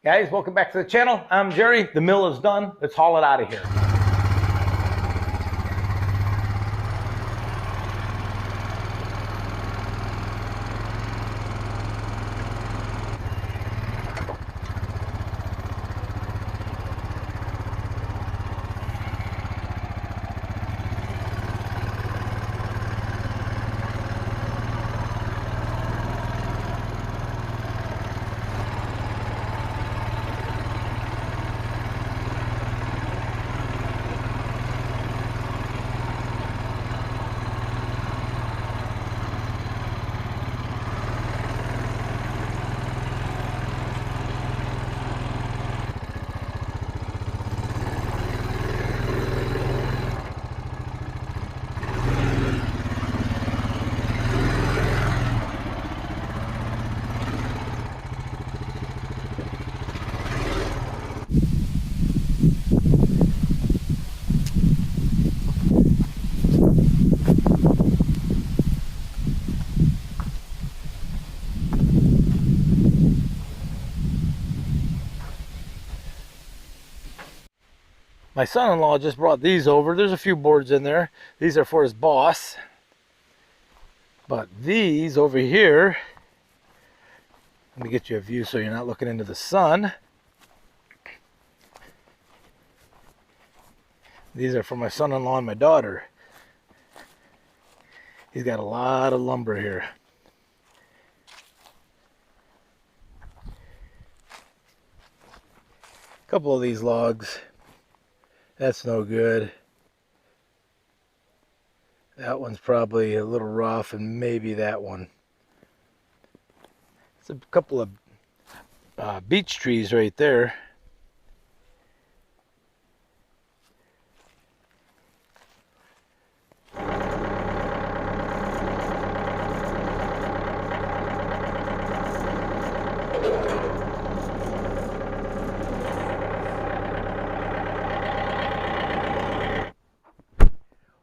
Guys, welcome back to the channel. I'm Jerry. The mill is done. Let's haul it out of here. My son-in-law just brought these over. There's a few boards in there. These are for his boss. But these over here, let me get you a view so you're not looking into the sun. These are for my son-in-law and my daughter. He's got a lot of lumber here. A couple of these logs. That's no good. That one's probably a little rough, and maybe that one. It's a couple of beech trees right there.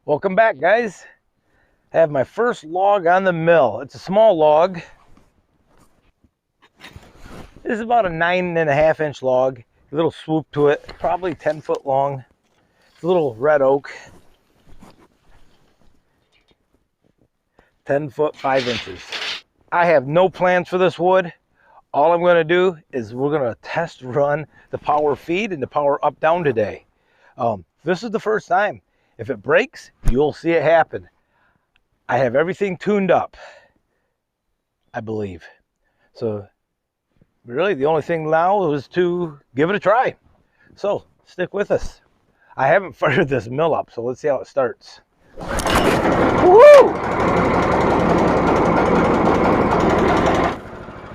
Welcome back, guys. I have my first log on the mill. It's a small log. This is about a 9.5-inch log. A little swoop to it, probably 10 foot long. It's a little red oak. 10 foot 5 inches. I have no plans for this wood. All I'm going to do is we're going to test run the power feed and the power up down today. This is the first time. If it breaks, you'll see it happen. I have everything tuned up, I believe. So really the only thing now is to give it a try. So stick with us. I haven't fired this mill up, so let's see how it starts. Woo!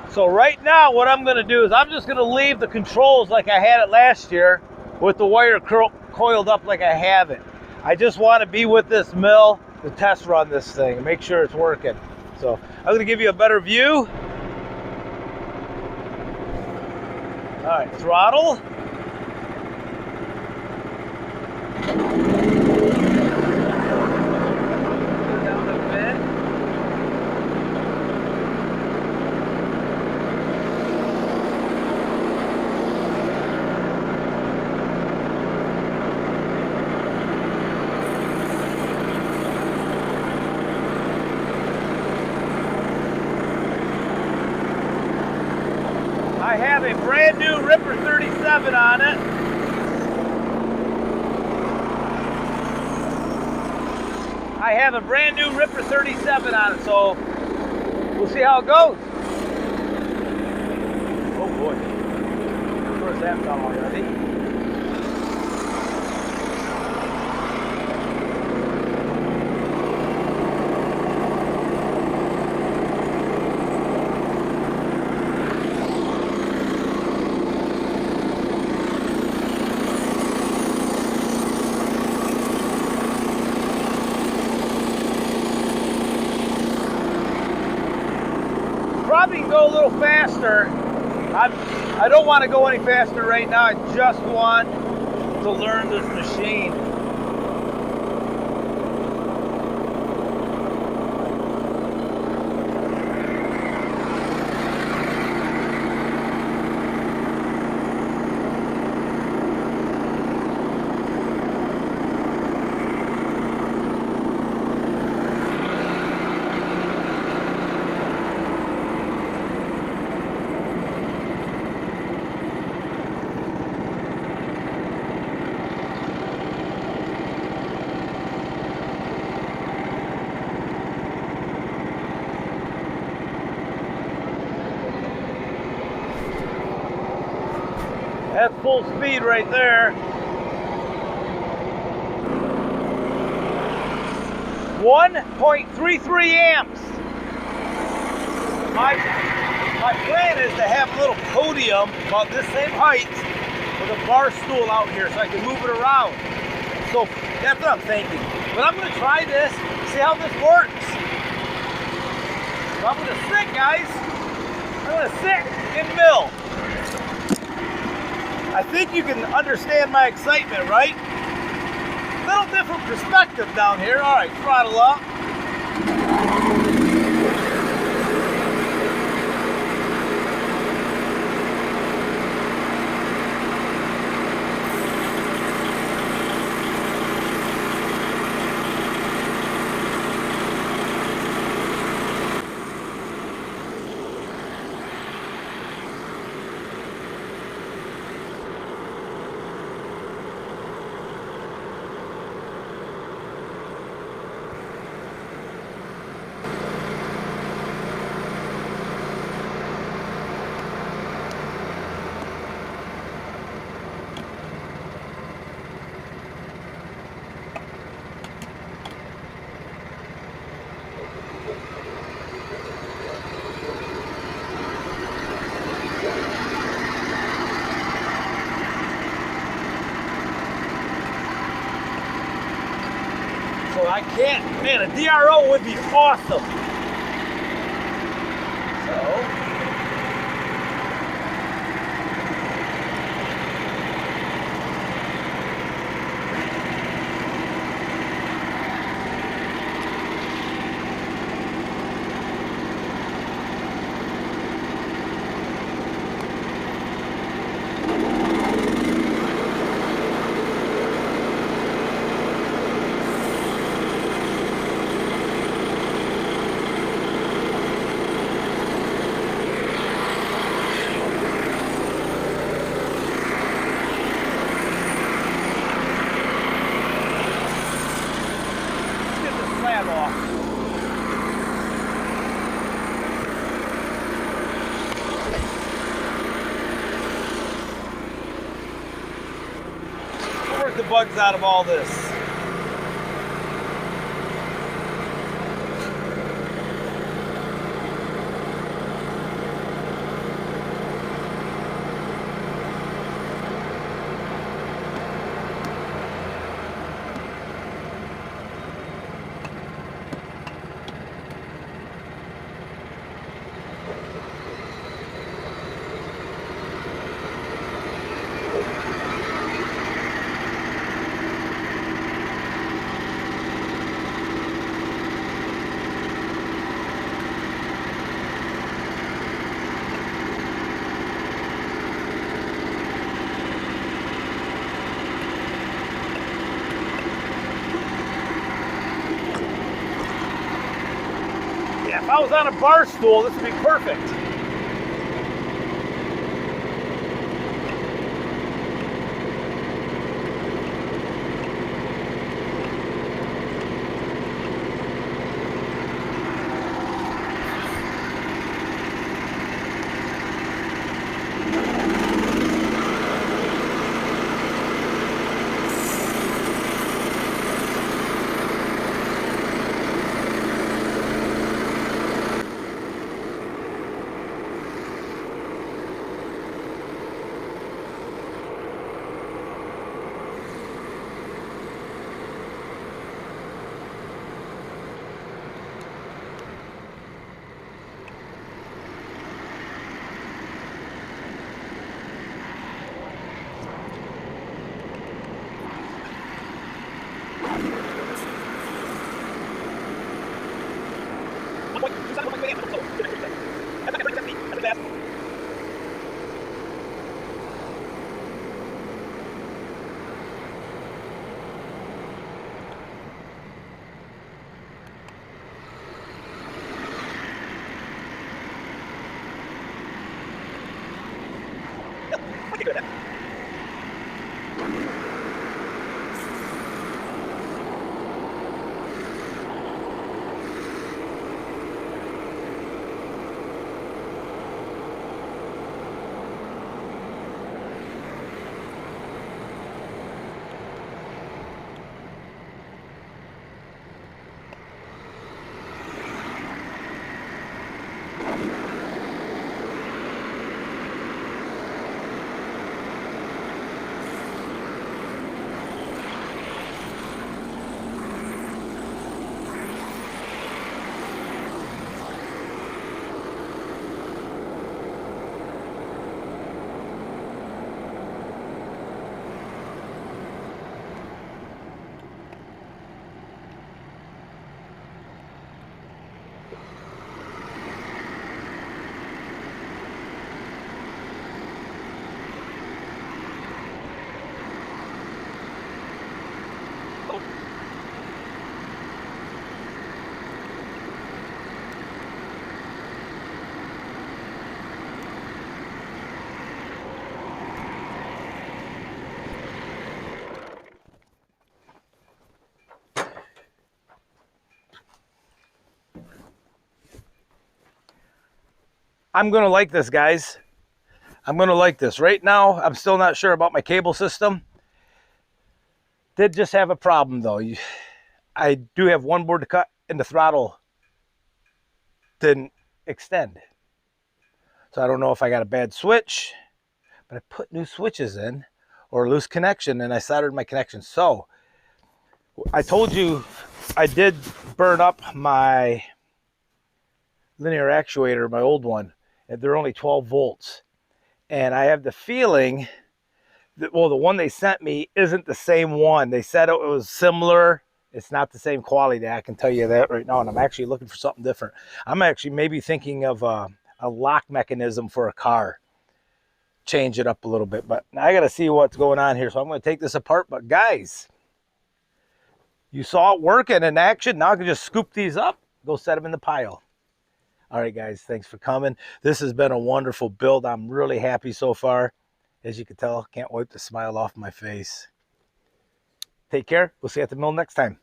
So right now what I'm going to do is I'm just going to leave the controls like I had it last year with the wire coiled up like I have it. I just want to be with this mill to test run this thing and make sure it's working. So I'm going to give you a better view. All right, throttle. Down a bit. I have a brand new Ripper 37 on it. I have a brand new Ripper 37 on it, so we'll see how it goes. Oh boy. Where's that gone already? Probably go a little faster. I don't want to go any faster right now. I just want to learn this machine. At full speed right there. 1.33 amps. My plan is to have a little podium about this same height with a bar stool out here so I can move it around. So that's what I'm thinking. But I'm going to try this, see how this works. So I'm going to sit, guys. I'm going to sit and mill. I think you can understand my excitement, right? A little different perspective down here. All right, throttle up. I can't, man, a DRO would be awesome. So, work the bugs out of all this. If I was on a bar stool, this would be perfect. I'm going to like this, guys. I'm going to like this. Right now, I'm still not sure about my cable system. Did just have a problem, though. I do have one board to cut, and the throttle didn't extend. So I don't know if I got a bad switch, but I put new switches in, or a loose connection, and I soldered my connection. So I told you I did burn up my linear actuator, my old one, and they're only 12 volts. And I have the feeling that, well, the one they sent me isn't the same one. They said it was similar. It's not the same quality. I can tell you that right now. And I'm actually looking for something different. I'm actually maybe thinking of a lock mechanism for a car. Change it up a little bit. But I got to see what's going on here. So I'm going to take this apart. But guys, you saw it working in action. Now I can just scoop these up, go set them in the pile. All right, guys, thanks for coming. This has been a wonderful build. I'm really happy so far. As you can tell, can't wipe the smile off my face. Take care. We'll see you at the mill next time.